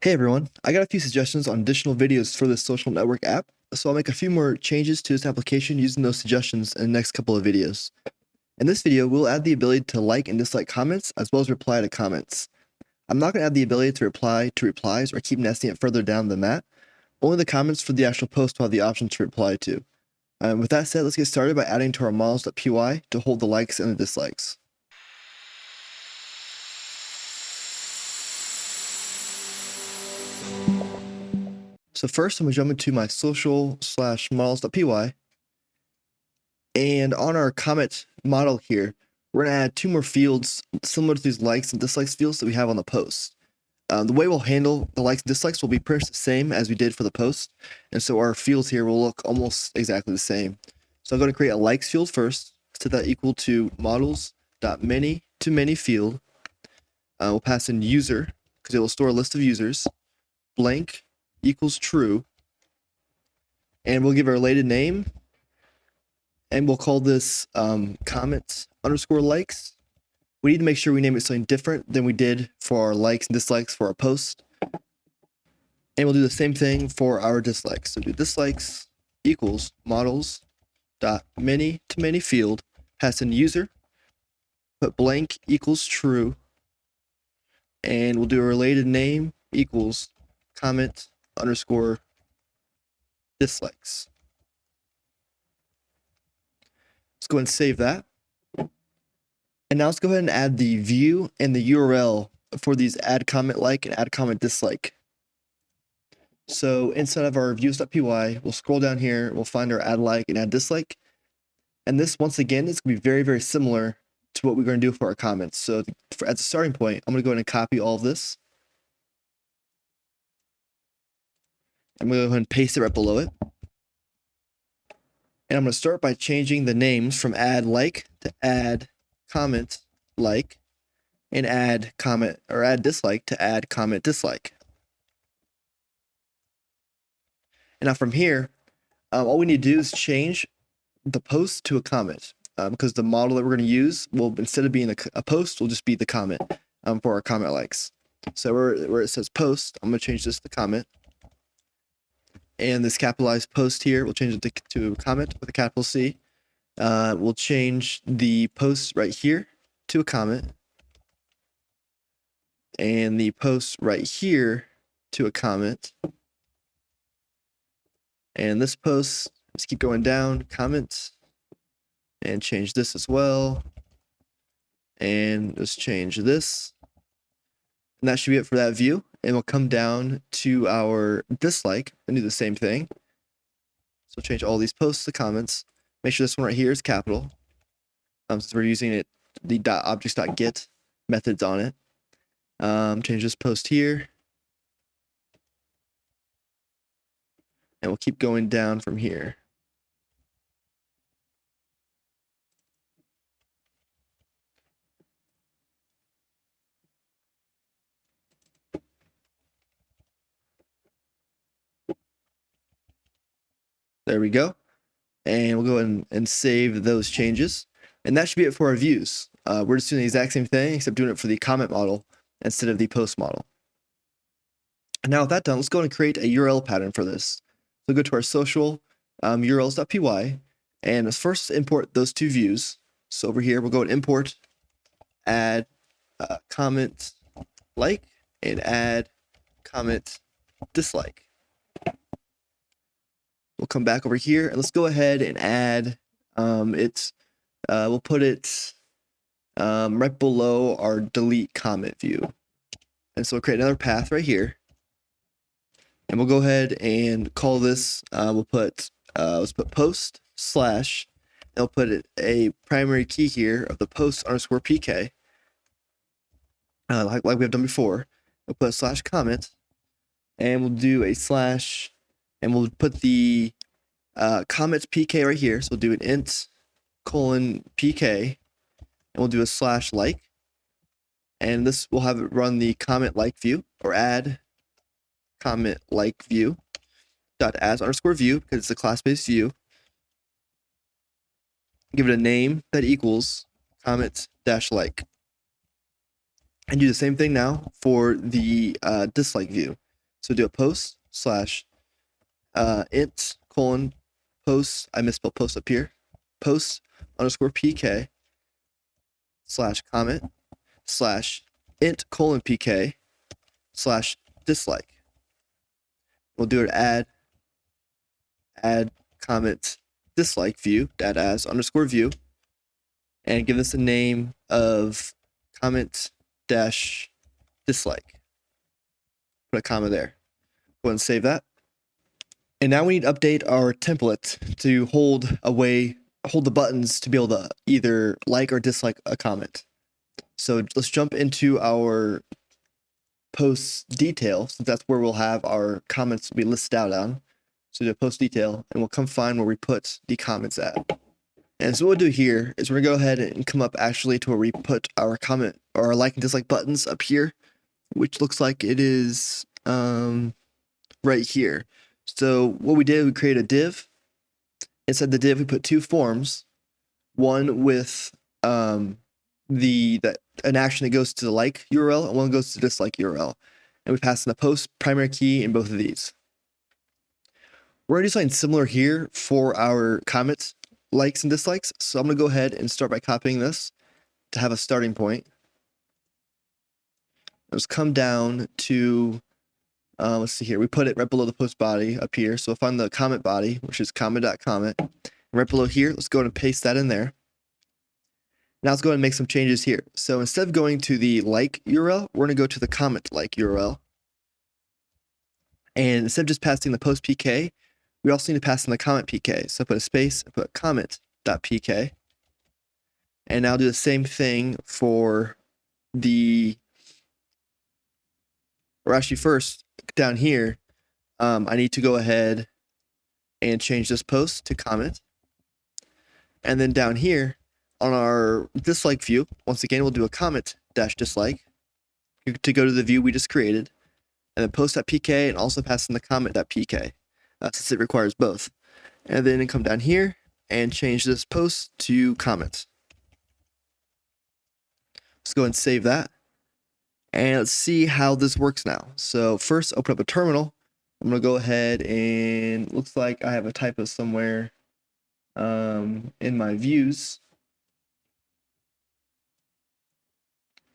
Hey everyone, I got a few suggestions on additional videos for this social network app, so I'll make a few more changes to this application using those suggestions in the next couple of videos. In this video, we'll add the ability to like and dislike comments, as well as reply to comments. I'm not going to add the ability to reply to replies or keep nesting it further down than that. Only the comments for the actual post will have the option to reply to. With that said, let's get started by adding to our Models.py to hold the likes and the dislikes. So first, I'm going to jump into my social/models.py. And on our comment model here, we're going to add two more fields similar to these likes and dislikes fields that we have on the post. The way we'll handle the likes and dislikes will be pretty much the same as we did for the post. And so our fields here will look almost exactly the same. So I'm going to create a likes field first, set that equal to models.many to many field. We'll pass in user because it will store a list of users. Blank equals true. And we'll give a related name. And we'll call this comment_likes. We need to make sure we name it something different than we did for our likes and dislikes for our post. And we'll do the same thing for our dislikes. So do dislikes equals models.many to many field, pass in user, put blank equals true, and we'll do a related name equals comment_dislikes. Let's go ahead and save that. And now let's go ahead and add the view and the URL for these add comment like and add comment dislike. So inside of our views.py, we'll scroll down here, we'll find our add like and add dislike. And this, once again, is going to be very, very similar to what we're going to do for our comments. So as a starting point, I'm going to go ahead and copy all of this. I'm going to go ahead and paste it right below it. And I'm going to start by changing the names from add like to add comment like, and add comment or add dislike to add comment dislike. And now from here, all we need to do is change the post to a comment, because the model that we're going to use will, instead of being a post, will just be the comment for our comment likes. So where it says post, I'm going to change this to comment. And this capitalized post here, we'll change it to comment with a capital C. We'll change the post right here to a comment. And the post right here to a comment. And this post, let's keep going down, comments, and change this as well. And let's change this. And that should be it for that view. And we'll come down to our dislike and do the same thing. So change all these posts to comments. Make sure this one right here is capital. Since we're using it, the .objects.get methods on it. Change this post here. And we'll keep going down from here. There we go. And we'll go ahead and save those changes. And that should be it for our views. We're just doing the exact same thing, except doing it for the comment model instead of the post model. And now with that done, let's go and create a URL pattern for this. So go to our social urls.py, and let's first import those two views. So over here, we'll go and import, add comment like, and add comment dislike. We'll come back over here, and let's go ahead and add we'll put it right below our delete comment view. And so we'll create another path right here. And we'll go ahead and call this, we'll put, let's put post / and we'll put a primary key here of the post_pk, like we have done before. We'll put a /comment, and we'll do a / and we'll put the comments pk right here. So we'll do an int : pk, and we'll do a /like, and this will have it run the comment like view, or add comment like view .as_view, because it's a class-based view. Give it a name that equals comment-like. And do the same thing now for the dislike view. So do a post slash int colon post. I misspelled post up here. Post underscore PK slash comment slash int colon PK slash dislike. We'll do it add comment dislike view, add as underscore view, and give this a name of comment dash dislike. Put a comma there. Go ahead and save that. And now we need to update our template to hold the buttons to be able to either like or dislike a comment. So let's jump into our post detail, since that's where we'll have our comments be listed out on. So do a post detail, and we'll come find where we put the comments at. And so what we'll do here is we're gonna go ahead and come up actually to where we put our comment or our like and dislike buttons up here, which looks like it is right here. So what we did, we created a div. Inside the div, we put two forms, one with an action that goes to the like URL and one goes to dislike URL. And we pass in the post primary key in both of these. We're gonna do something similar here for our comments, likes and dislikes. So I'm gonna go ahead and start by copying this to have a starting point. Let's come down to, let's see here, we put it right below the post body up here. So we'll find the comment body, which is comment.comment. Right below here, let's go ahead and paste that in there. Now let's go ahead and make some changes here. So instead of going to the like URL, we're gonna go to the comment like URL. And instead of just passing the post PK, we also need to pass in the comment PK. So put a space, put comment.pk. And now do the same thing for or actually first down here, I need to go ahead and change this post to comment. And then down here on our dislike view, once again, we'll do a comment dash dislike to go to the view we just created, and then post.pk and also pass in the comment.pk. Since it requires both. And then come down here and change this post to comments. Let's go ahead and save that. And let's see how this works now. So first, open up a terminal. I'm gonna go ahead and looks like I have a typo somewhere in my views.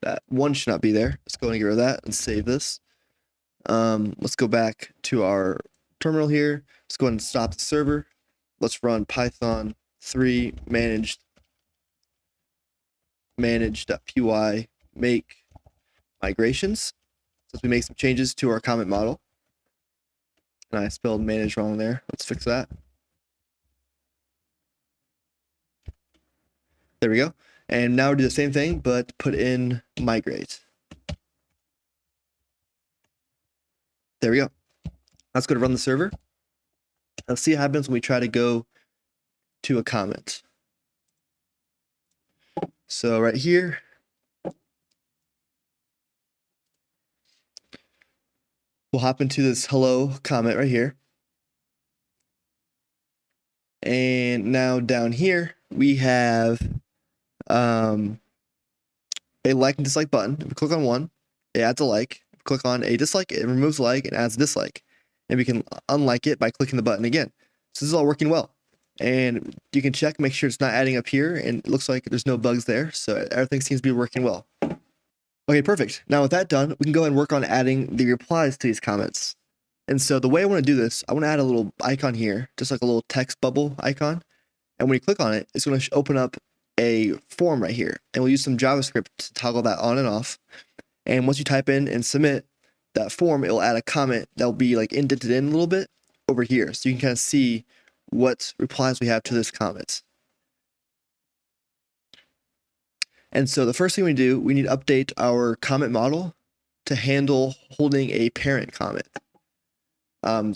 That one should not be there. Let's go ahead and get rid of that and save this. Let's go back to our terminal here. Let's go ahead and stop the server. Let's run Python 3 manage.py make migrations. So we make some changes to our comment model. And I spelled manage wrong there. Let's fix that. There we go. And now we do the same thing, but put in migrate. There we go. Let's go to run the server. Let's see what happens when we try to go to a comment. So right here, we'll hop into this hello comment right here. And now down here, we have a like and dislike button. If we click on one, it adds a like. If we click on a dislike, it removes a like and adds a dislike. And we can unlike it by clicking the button again. So this is all working well. And you can check, make sure it's not adding up here, and it looks like there's no bugs there. So everything seems to be working well. Okay, perfect. Now with that done, we can go ahead and work on adding the replies to these comments. And so the way I want to do this, I want to add a little icon here, just like a little text bubble icon. And when you click on it, it's going to open up a form right here. And we'll use some JavaScript to toggle that on and off. And once you type in and submit that form, it'll add a comment that will be like indented in a little bit over here. So you can kind of see what replies we have to this comment. And so the first thing we do, we need to update our comment model to handle holding a parent comment.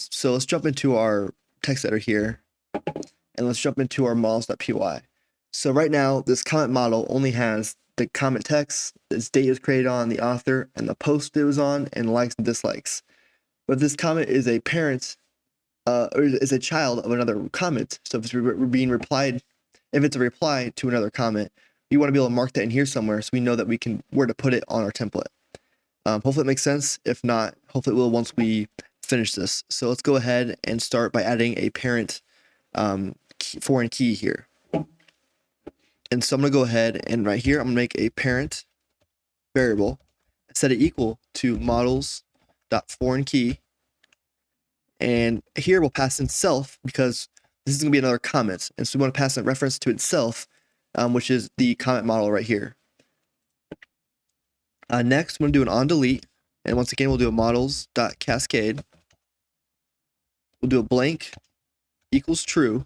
So let's jump into our text editor here, and let's jump into our models.py. So right now, this comment model only has the comment text, its date is created on, the author, and the post it was on, and likes and dislikes. But this comment is a parent, or is a child of another comment. So if it's being replied, if it's a reply to another comment, you want to be able to mark that in here somewhere so we know that we can where to put it on our template. Hopefully it makes sense. If not, hopefully it will once we finish this. So let's go ahead and start by adding a parent foreign key here. And so I'm going to go ahead and right here, I'm going to make a parent variable, set it equal to models.foreign key. And here we'll pass in self because this is going to be another comment. And so we want to pass a reference to itself, which is the comment model right here. Next, we're going to do an on delete. And once again, we'll do a models.cascade. We'll do a blank equals true.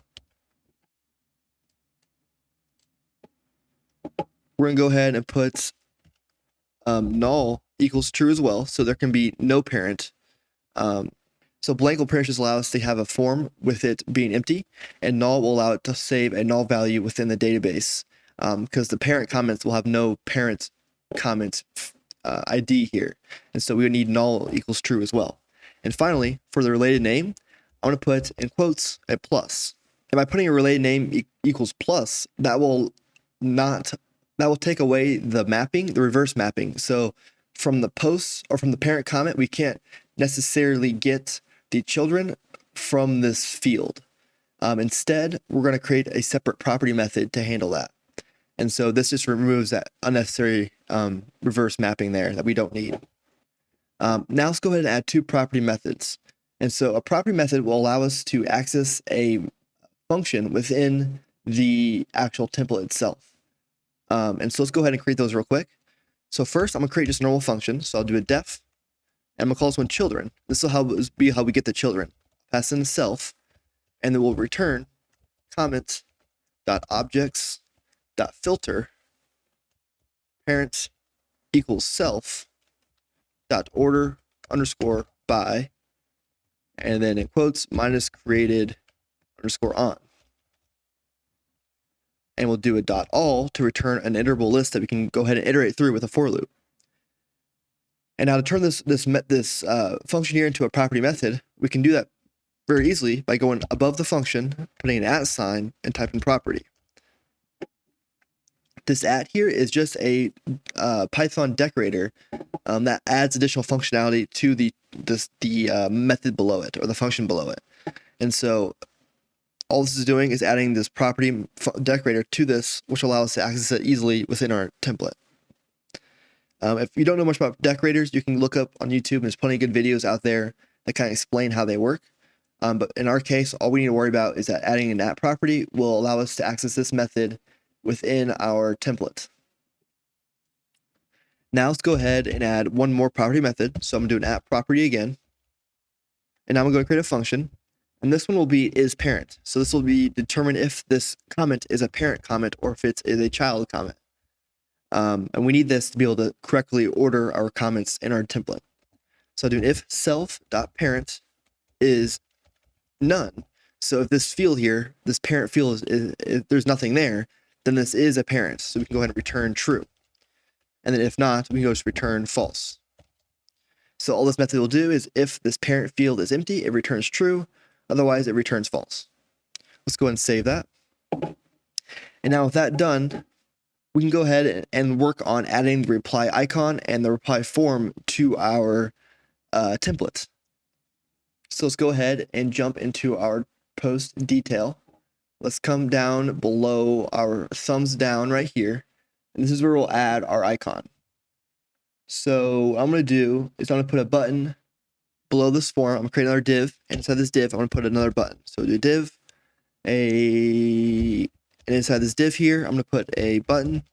We're going to go ahead and put null equals true as well. So there can be no parent. So blank will pretty much just allow us to have a form with it being empty, and null will allow it to save a null value within the database because the parent comments will have no parent comment ID here. And so we would need null equals true as well. And finally, for the related name, I want to put in quotes a plus. And by putting a related name equals plus, that will take away the mapping, the reverse mapping. So from the post or from the parent comment, we can't necessarily get the children from this field. Instead, we're going to create a separate property method to handle that. And so this just removes that unnecessary reverse mapping there that we don't need. Now let's go ahead and add two property methods. And so a property method will allow us to access a function within the actual template itself. And so let's go ahead and create those real quick. So first, I'm going to create just a normal function. So I'll do a def, and I'm going to call this one children. This will be how we get the children. Pass in self, and then we'll return comment.objects.filter parent equals self dot order underscore by, and then in quotes minus created underscore on. And we'll do a dot all to return an iterable list that we can go ahead and iterate through with a for loop. And now to turn this function here into a property method, we can do that very easily by going above the function, putting an @ sign, and typing property. This @ here is just a Python decorator that adds additional functionality to the method below it, or the function below it. And so all this is doing is adding this property decorator to this, which will allow us to access it easily within our template. If you don't know much about decorators, you can look up on YouTube. There's plenty of good videos out there that kind of explain how they work. But in our case, all we need to worry about is that adding an @ property will allow us to access this method within our template. Now let's go ahead and add one more property method. So I'm going to do an @ property again. And now I'm going to create a function. And this one will be isParent. So this will be determine if this comment is a parent comment or if it is a child comment. And we need this to be able to correctly order our comments in our template. So I'll do an if self.parent is none. So if this field here, this parent field if there's nothing there, then this is a parent. So we can go ahead and return true. And then if not, we can go just return false. So all this method will do is if this parent field is empty, it returns true. Otherwise, it returns false. Let's go ahead and save that. And now with that done, we can go ahead and work on adding the reply icon and the reply form to our template. So let's go ahead and jump into our post detail. Let's come down below our thumbs down right here. And this is where we'll add our icon. So what I'm going to do is I'm going to put a button below this form. I'm going to create another div. And inside this div, I'm going to put another button. So do a div, and inside this div here, I'm going to put a button.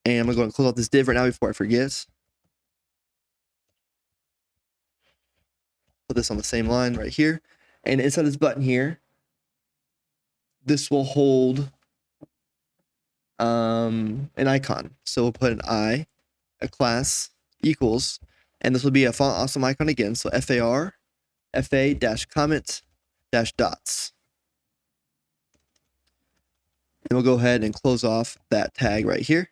And I'm going to go and close out this div right now before I forget. Put this on the same line right here. And inside this button here, this will hold an icon. So we'll put an I, a class, equals, and this will be a font awesome icon again. So FAR, FA-comment-dots. And we'll go ahead and close off that tag right here.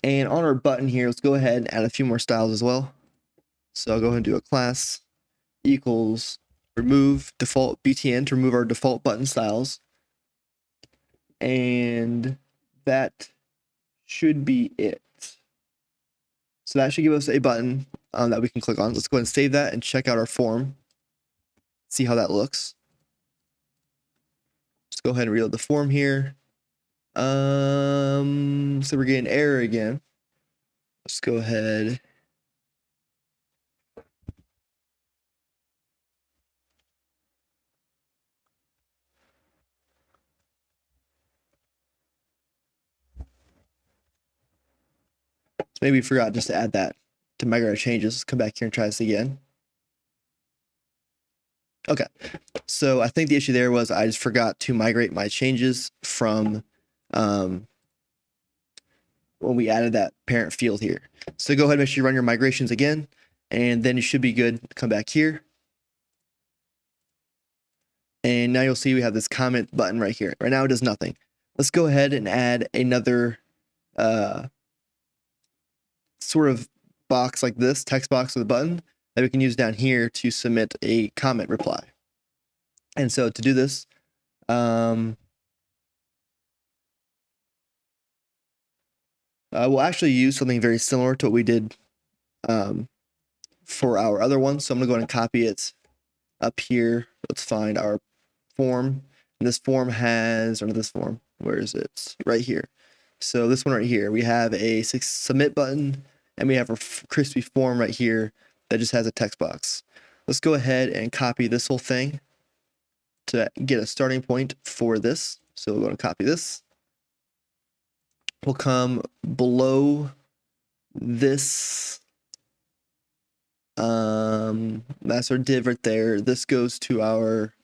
And on our button here, let's go ahead and add a few more styles as well. So I'll go ahead and do a class equals remove default BTN to remove our default button styles. And that should be it. So that should give us a button that we can click on. Let's go ahead and save that and check out our form. See how that looks. Let's go ahead and reload the form here. So we're getting an error again. Let's go ahead. So maybe we forgot just to add that to migrate our changes. Let's come back here and try this again. Okay, so I think the issue there was I just forgot to migrate my changes from when we added that parent field here. So go ahead and make sure you run your migrations again, and then you should be good. Come back here. And now you'll see we have this comment button right here. Right now it does nothing. Let's go ahead and add another sort of box like this, text box with a button that we can use down here to submit a comment reply. And so to do this, we'll actually use something very similar to what we did for our other one. So I'm gonna go ahead and copy it up here. Let's find our form. And this form has, or this form, where is it? Right here. So this one right here, we have a submit button, and we have a crispy form right here that just has a text box. Let's go ahead and copy this whole thing to get a starting point for this. So we're going to copy this. We'll come below this. That's our div right there. This goes to our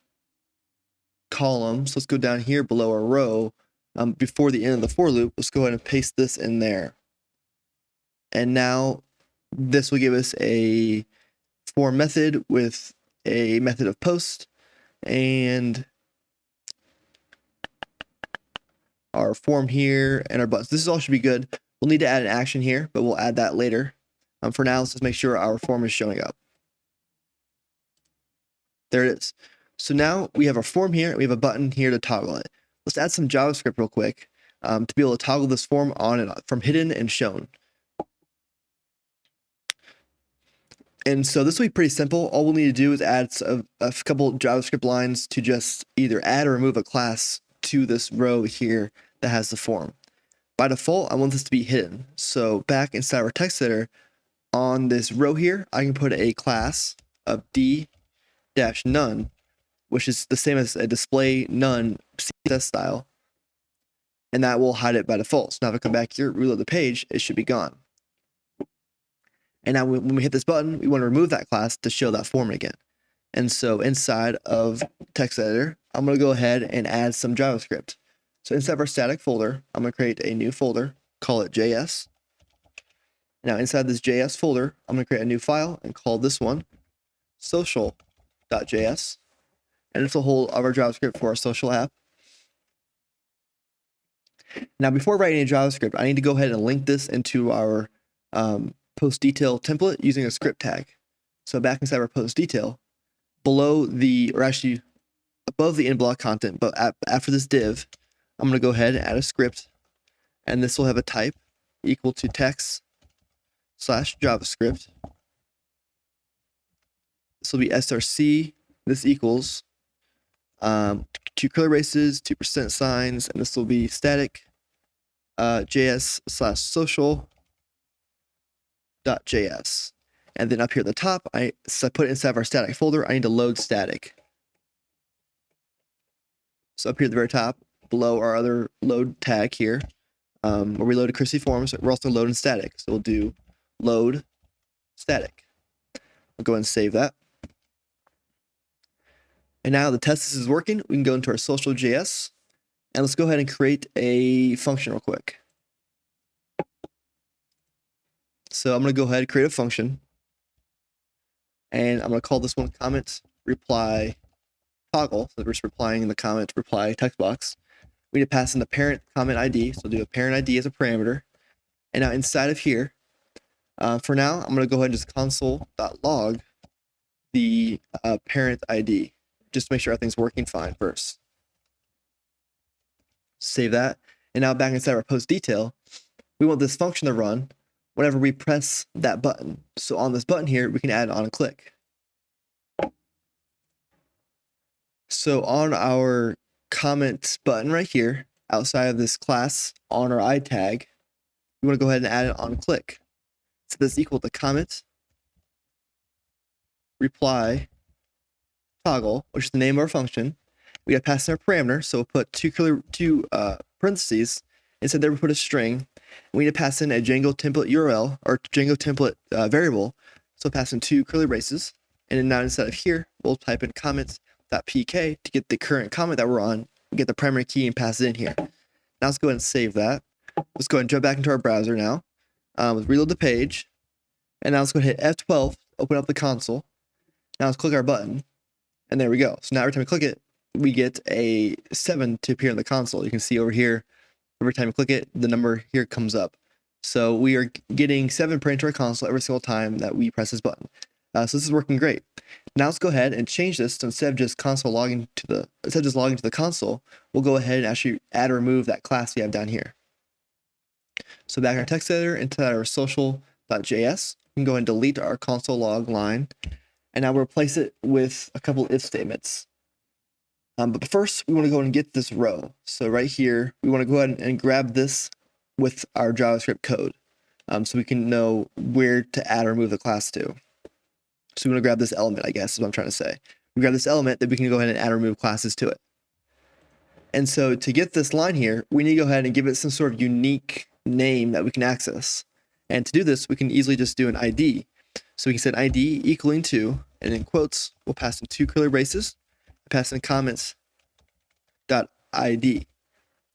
column. So let's go down here below our row. Before the end of the for loop, let's go ahead and paste this in there. And now this will give us a form method with a method of post and our form here and our buttons. This all should be good. We'll need to add an action here, but we'll add that later. For now, let's just make sure our form is showing up. There it is. So now we have our form here. We have a button here to toggle it. Let's add some JavaScript real quick to be able to toggle this form on and from hidden and shown. And so this will be pretty simple. All we'll need to do is add a couple JavaScript lines to just either add or remove a class to this row here that has the form. By default, I want this to be hidden. So back inside our text editor, on this row here, I can put a class of d-none, which is the same as a display none CSS style, and that will hide it by default. So now if I come back here, reload the page, it should be gone. And now when we hit this button, we want to remove that class to show that form again. And so inside of text editor, I'm going to go ahead and add some JavaScript. So inside of our static folder, I'm going to create a new folder, call it JS. Now inside this JS folder, I'm going to create a new file and call this one social.js. And this will hold our JavaScript for our social app. Now before writing a JavaScript, I need to go ahead and link this into our post detail template using a script tag. So back inside our post detail, below the, or actually above the in block content, but after this div, I'm going to go ahead and add a script, and this will have a type equal to text/JavaScript. This will be src. This equals 2 curly braces, 2 percent signs, and this will be static js/social.js. And then up here at the top, since I put it inside of our static folder, I need to load static. So up here at the very top, below our other load tag here, where we loaded Chrissy forms, we're also loading static. So we'll do load static. We'll go ahead and save that. And now the test is working. We can go into our social.js, and let's go ahead and create a function real quick. So I'm going to go ahead and create a function, and I'm going to call this one comment reply toggle. So we're just replying in the comment reply text box. We need to pass in the parent comment ID. So we'll do a parent ID as a parameter. And now inside of here, for now, I'm going to go ahead and just console.log the parent ID, just to make sure everything's working fine first. Save that. And now back inside our post detail, we want this function to run whenever we press that button. So on this button here, we can add on click. So on our comment button right here, outside of this class on our I tag, we want to go ahead and add it on click. So this is equal to comment reply toggle, which is the name of our function. We got to pass in our parameter, so we'll put two parentheses. Instead there we put a string. We need to pass in a Django template URL or Django template variable. So pass in 2 curly braces, and then now instead of here, we'll type in comments.pk to get the current comment that we're on, get the primary key and pass it in here. Now let's go ahead and save that. Let's go ahead and jump back into our browser now. Let's reload the page, and now let's go ahead and hit F12, open up the console. Now let's click our button, and there we go. So now every time we click it, we get a 7 to appear in the console. You can see over here, every time you click it, the number here comes up. So we are getting 7 printed to our console every single time that we press this button. So this is working great. Now let's go ahead and change this. So instead of just logging to the console, we'll go ahead and actually add or remove that class we have down here. So back in our text editor, into our social.js, we can go ahead and delete our console log line, and now we'll replace it with a couple if statements. But first, we want to go and get this row. So right here, we want to go ahead and grab this with our JavaScript code, so we can know where to add or remove the class to. So we want to grab this element, I guess is what I'm trying to say. We grab this element that we can go ahead and add or remove classes to it. And so to get this line here, we need to go ahead and give it some sort of unique name that we can access. And to do this, we can easily just do an ID. So we can set ID equaling to, and in quotes, we'll pass in 2 curly braces, pass in comments.id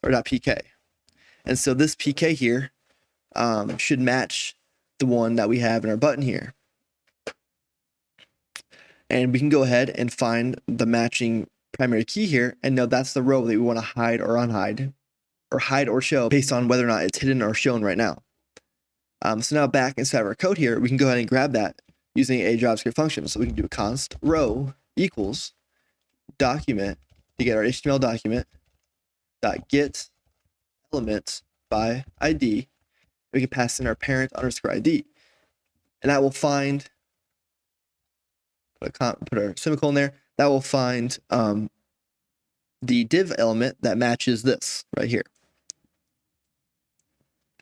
or .pk. And so this PK here should match the one that we have in our button here. And we can go ahead and find the matching primary key here and know that's the row that we want to hide or unhide, or hide or show based on whether or not it's hidden or shown right now. So now back inside of our code here, we can go ahead and grab that using a JavaScript function. So we can do const row equals document to get our HTML document dot get element by ID. We can pass in our parent underscore ID, and that will find, put a semicolon there, that will find the div element that matches this right here,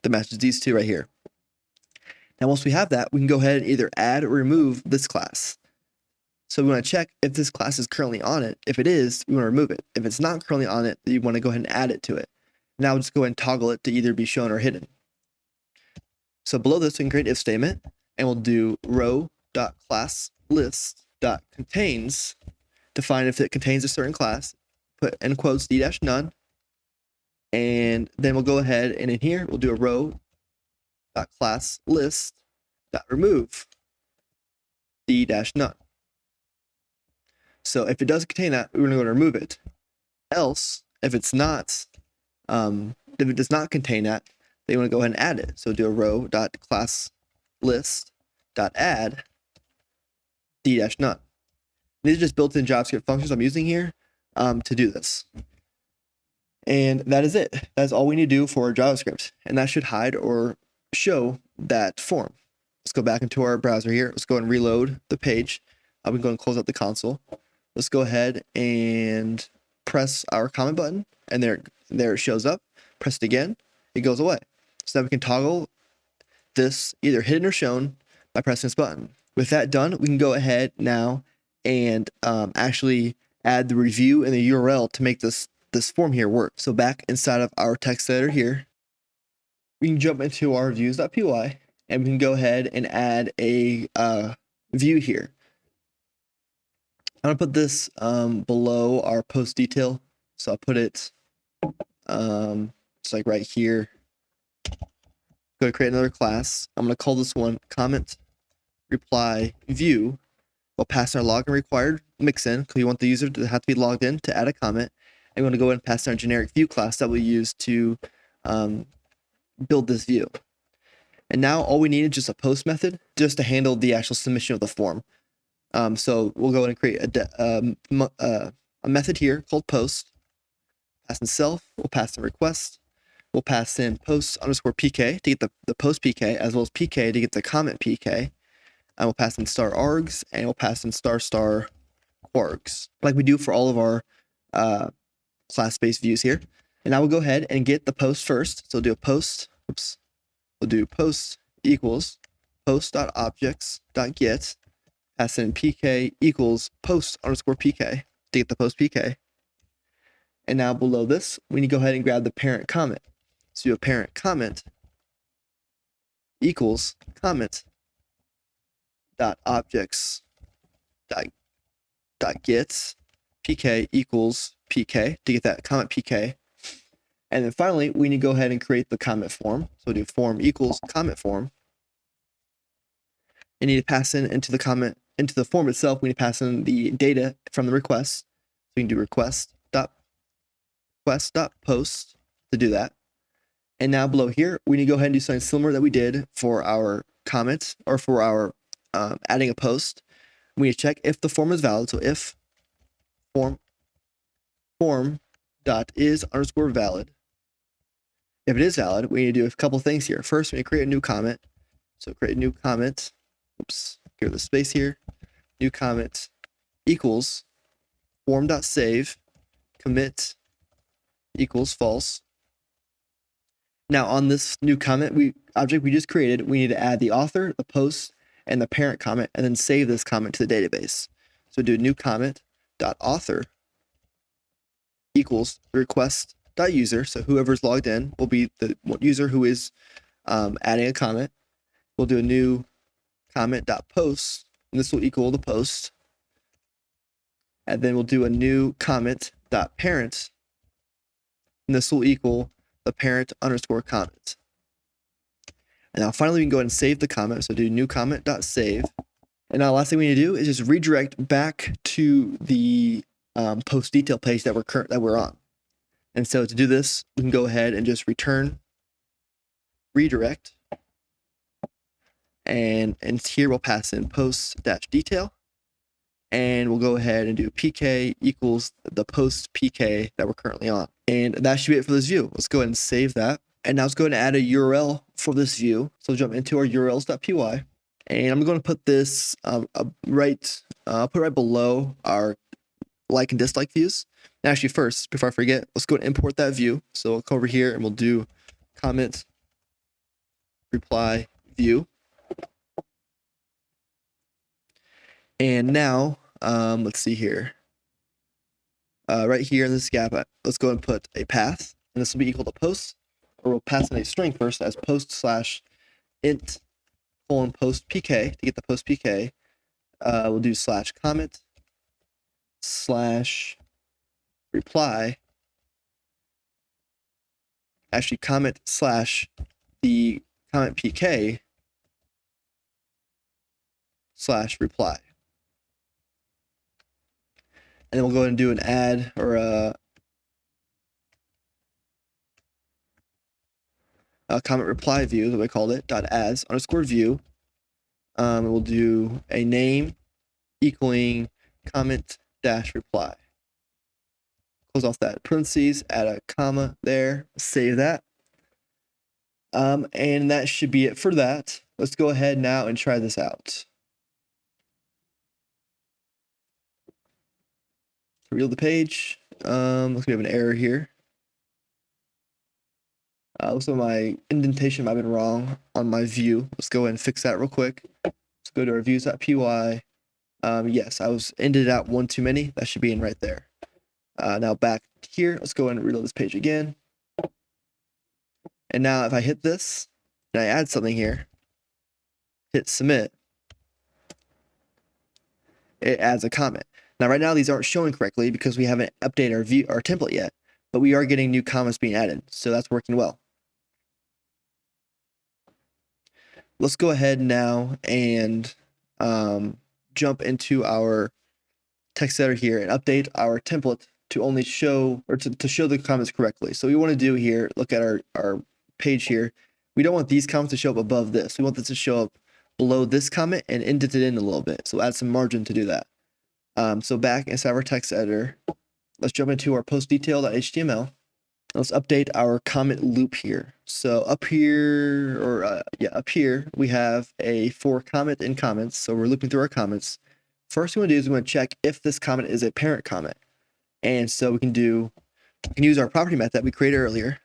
that matches these two right here. Now once we have that, we can go ahead and either add or remove this class. So we want to check if this class is currently on it. If it is, we want to remove it. If it's not currently on it, you want to go ahead and add it to it. Now we'll just go ahead and toggle it to either be shown or hidden. So below this, we can create an if statement, and we'll do row.class_list.contains to find if it contains a certain class, put end quotes d-none, and then we'll go ahead and in here, we'll do a row.class_list.remove d-none. So if it doesn't contain that, we're going to go and remove it. Else, if it's not, if it does not contain that, they want to go ahead and add it. So do a row.class_list.add d-none. These are just built-in JavaScript functions I'm using here to do this. And that is it. That's all we need to do for JavaScript. And that should hide or show that form. Let's go back into our browser here. Let's go and reload the page. I'm going to go and close out the console. Let's go ahead and press our comment button, and there it shows up. Press it again, it goes away. So now we can toggle this either hidden or shown by pressing this button. With that done, we can go ahead now and actually add the review and the URL to make this form here work. So back inside of our text editor here, we can jump into our views.py, and we can go ahead and add a view here. I'm gonna put this below our post detail, so I'll put it it's like right here. Go to create another class. I'm gonna call this one comment reply view. We'll pass our login required mixin because we want the user to have to be logged in to add a comment. And we're gonna go ahead and pass our generic view class that we use to build this view. And now all we need is just a post method just to handle the actual submission of the form. So we'll go ahead and create a method here called post. Pass in self, we'll pass in request, we'll pass in post_pk to get the post PK, as well as PK to get the comment PK. And we'll pass in star args, and we'll pass in star args, like we do for all of our class-based views here. And now we'll go ahead and get the post first. So we'll do a post, we'll do post equals post.objects.get, pass in PK equals post_PK to get the post PK. And now below this, we need to go ahead and grab the parent comment. So do a parent comment equals comment.objects.get PK equals PK to get that comment PK. And then finally, we need to go ahead and create the comment form. So we'll do form equals comment form. You need to pass into the form itself, we need to pass in the data from the request. So we can do request.post to do that. And now below here, we need to go ahead and do something similar that we did for our comments, or for our adding a post. We need to check if the form is valid. So if form.is_valid. If it is valid, we need to do a couple things here. First, we need to create a new comment. So create a new comment. Oops, give the space here. New comment equals form.save commit equals false. Now on this new comment object we just created, we need to add the author, the post, and the parent comment, and then save this comment to the database. So do new comment.author equals request.user. So whoever's logged in will be the user who is adding a comment. We'll do a new comment.post, and this will equal the post. And then we'll do a new comment.parent, and this will equal the parent_comment. And now finally, we can go ahead and save the comment. So do new comment.save. And now the last thing we need to do is just redirect back to the post detail page that we're on. And so to do this, we can go ahead and just return redirect. And here we'll pass in post-detail. And we'll go ahead and do PK equals the post PK that we're currently on. And that should be it for this view. Let's go ahead and save that. And now let's go ahead and add a URL for this view. So jump into our urls.py. And I'm going to put this right below our like and dislike views. And actually first, before I forget, let's go and import that view. So we'll come over here and we'll do comment reply view. And now, let's see here. Right here in this gap, let's go and put a path, and this will be equal to post, or we'll pass in a string first as post/int :post PK to get the post PK. We'll do /comment/reply. Actually, comment/the comment PK /reply. And then we'll go ahead and do an add, or a comment reply view, that we called it, .as_view. We'll do a name equaling comment-reply. Close off that parentheses, add a comma there, save that. And that should be it for that. Let's go ahead now and try this out. Reload the page. Looks like we have an error here. Looks like my indentation might have been wrong on my view. Let's go ahead and fix that real quick. Let's go to our views.py. Yes, I was ended out one too many. That should be in right there. Now back here, let's go ahead and reload this page again. And now if I hit this and I add something here, hit submit, it adds a comment. Now right now these aren't showing correctly because we haven't updated our template yet, but we are getting new comments being added, so that's working well. Let's go ahead now and jump into our text editor here and update our template to only show, or to show the comments correctly. So what we want to do here, look at our page here. We don't want these comments to show up above this. We want this to show up below this comment and indent it in a little bit. So add some margin to do that. So back inside our text editor, let's jump into our post detail.html. Let's update our comment loop here. So up here, up here, we have a for comment in comments. So we're looping through our comments. First thing we want to do is we want to check if this comment is a parent comment. And so we can use our property method we created earlier.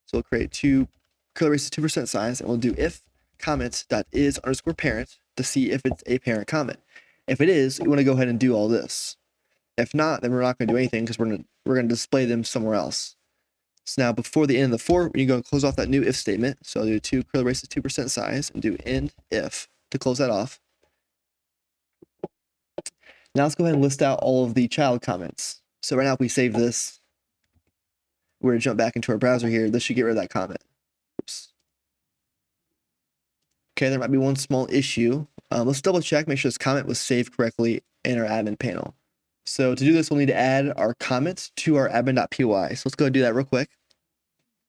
So we'll create two curly braces 2% signs, and we'll do if comment.is_parent to see if it's a parent comment. If it is, we want to go ahead and do all this. If not, then we're not going to do anything because we're going to display them somewhere else. So now before the end of the for, you go and close off that new if statement. So I'll do two curly braces 2% size and do end if to close that off. Now let's go ahead and list out all of the child comments. So right now, if we save this, we're going to jump back into our browser here. This should get rid of that comment. Oops. Okay, there might be one small issue. Let's double check, make sure this comment was saved correctly in our admin panel. So to do this, we'll need to add our comments to our admin.py. So let's go and do that real quick.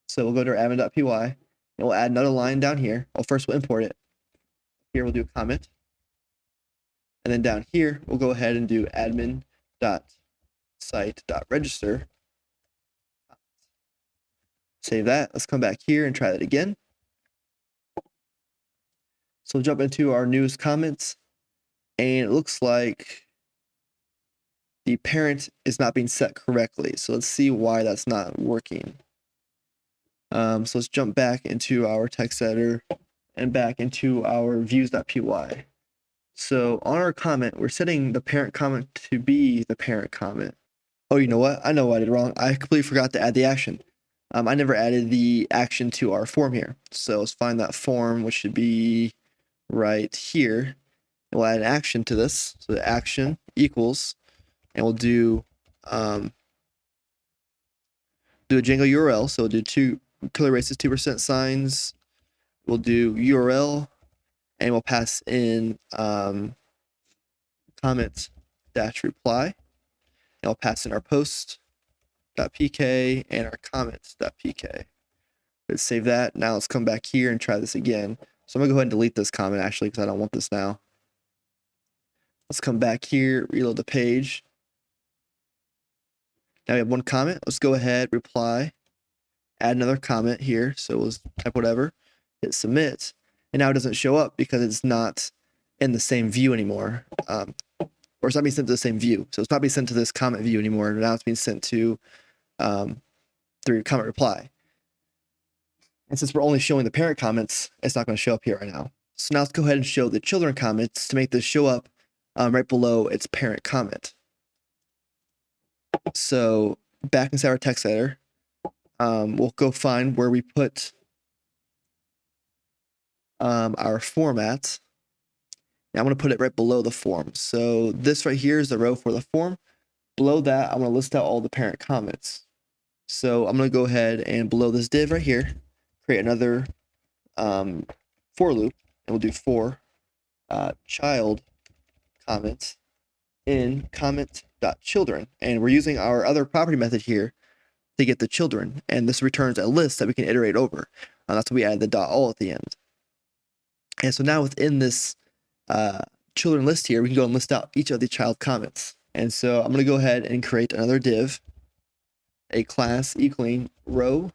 So we'll go to our admin.py and we'll add another line down here. Well, first we'll import it. Here we'll do a comment. And then down here, we'll go ahead and do admin.site.register. Save that. Let's come back here and try that again. So we'll jump into our newest comments. And it looks like the parent is not being set correctly. So let's see why that's not working. So let's jump back into our text editor and back into our views.py. So on our comment, we're setting the parent comment to be the parent comment. Oh, you know what? I know what I did wrong. I completely forgot to add the action. I never added the action to our form here. So let's find that form, which should be right here. And we'll add an action to this. So the action equals, and we'll do a Django URL. So we'll do two curly braces 2% signs. We'll do URL, and we'll pass in comment-reply. And I'll pass in our post.pk and our comments.pk. Let's save that. Now let's come back here and try this again. So I'm gonna go ahead and delete this comment actually because I don't want this now. Let's come back here, reload the page. Now we have one comment. Let's go ahead, reply, add another comment here. So we'll type whatever, hit submit, and now it doesn't show up because it's not in the same view anymore. Or it's not being sent to the same view. So it's not being sent to this comment view anymore. Now it's being sent to through comment reply. And since we're only showing the parent comments, it's not going to show up here right now. So now let's go ahead and show the children comments to make this show up right below its parent comment. So back inside our text editor, we'll go find where we put our format. Now I'm going to put it right below the form. So this right here is the row for the form. Below that, I'm going to list out all the parent comments. So I'm going to go ahead and below this div right here, create another for loop, and we'll do for child comments in comment.children. And we're using our other property method here to get the children. And this returns a list that we can iterate over. That's why we added the .all at the end. And so now within this children list here, we can go and list out each of the child comments. And so I'm going to go ahead and create another div, a class equaling row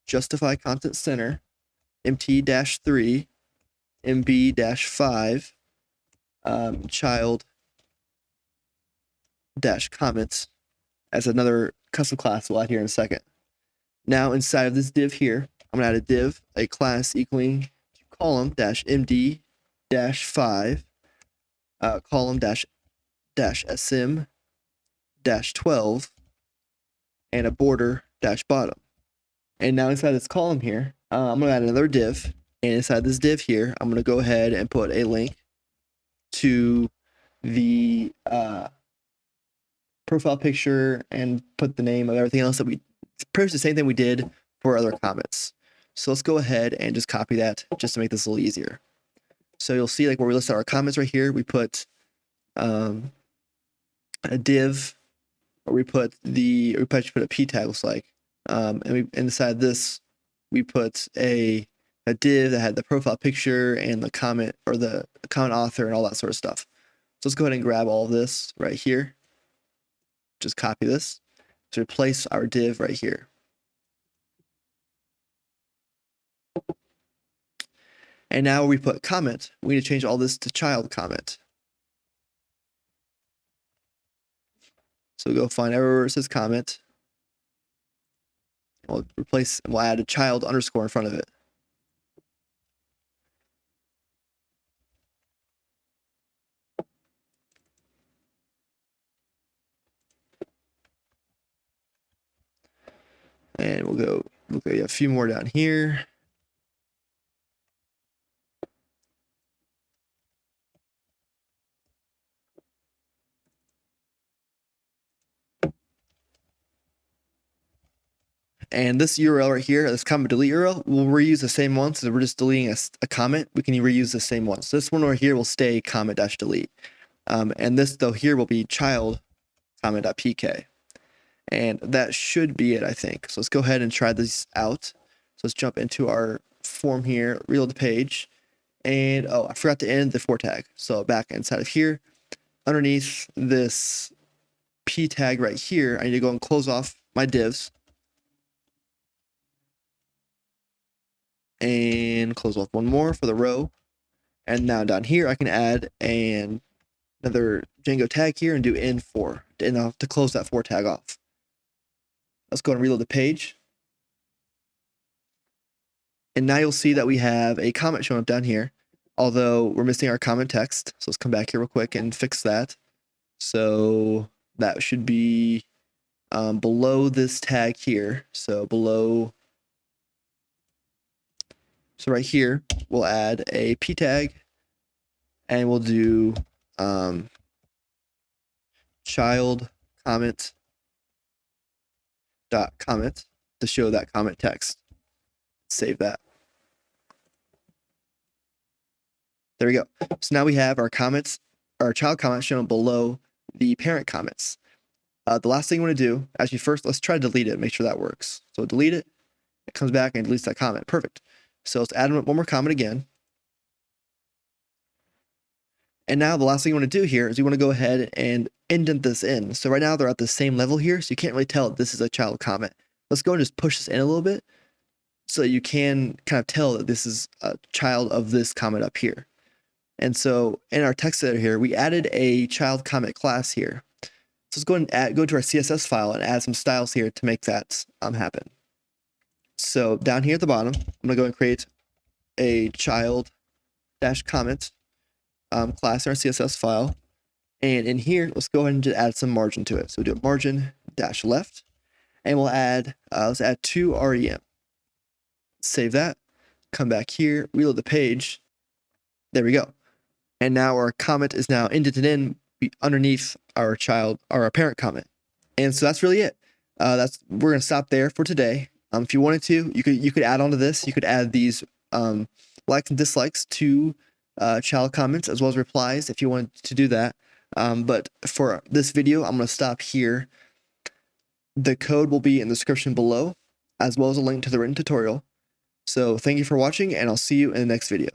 justify content center mt-3 mb-5 child comments as another custom class we'll add here in a second. Now inside of this div here, I'm going to add a div, a class equaling column-md-5 column-sm-12 and a border-bottom. And now inside this column here, I'm going to add another div. And inside this div here, I'm going to go ahead and put a link to the profile picture and put the name of everything else that pretty much the same thing we did for other comments. So let's go ahead and just copy that just to make this a little easier. So you'll see like where we list out our comments right here, we put a div, or we put a p tag, looks like, and inside this we put a div that had the profile picture and the comment, or the comment author and all that sort of stuff. So let's go ahead and grab all of this right here. Just copy this to replace our div right here. And now where we put comment, we need to change all this to child comment. So go find everywhere where it says comment. We'll add a child underscore in front of it. And we'll go look at a few more down here. And this URL right here, this comment delete URL, we'll reuse the same one. So we're just deleting a comment. We can reuse the same one. So this one right here will stay comment-delete. And this though here will be child comment.pk. And that should be it, I think. So let's go ahead and try this out. So let's jump into our form here, reload the page. And oh, I forgot to end the for tag. So back inside of here, underneath this p tag right here, I need to go and close off my divs. And close off one more for the row. And now down here, I can add another Django tag here and do in for to close that for tag off. Let's go and reload the page. And now you'll see that we have a comment showing up down here, although we're missing our comment text. So let's come back here real quick and fix that. So that should be below this tag here. So right here, we'll add a p tag and we'll do child comment to show that comment text. Save that. There we go. So now we have our comments, our child comments shown below the parent comments. The last thing you want to do, actually first, let's try to delete it, make sure that works. So delete it, it comes back and deletes that comment. Perfect. So let's add one more comment again. And now the last thing you want to do here is you want to go ahead and indent this in. So right now they're at the same level here, so you can't really tell if this is a child comment. Let's go and just push this in a little bit so you can kind of tell that this is a child of this comment up here. And so in our text editor here, we added a child comment class here. So let's go and go to our CSS file and add some styles here to make that happen. So down here at the bottom, I'm going to go and create a child-comment class in our CSS file. And in here, let's go ahead and just add some margin to it. So we'll do a margin-left, and we'll add, let's add 2 rem. Save that, come back here, reload the page. There we go. And now our comment is now indented in underneath our parent comment. And so that's really it. We're gonna stop there for today. If you wanted to, you could add on to this. You could add these likes and dislikes to child comments as well as replies if you wanted to do that. But for this video, I'm gonna stop here. The code will be in the description below, as well as a link to the written tutorial. So thank you for watching, and I'll see you in the next video.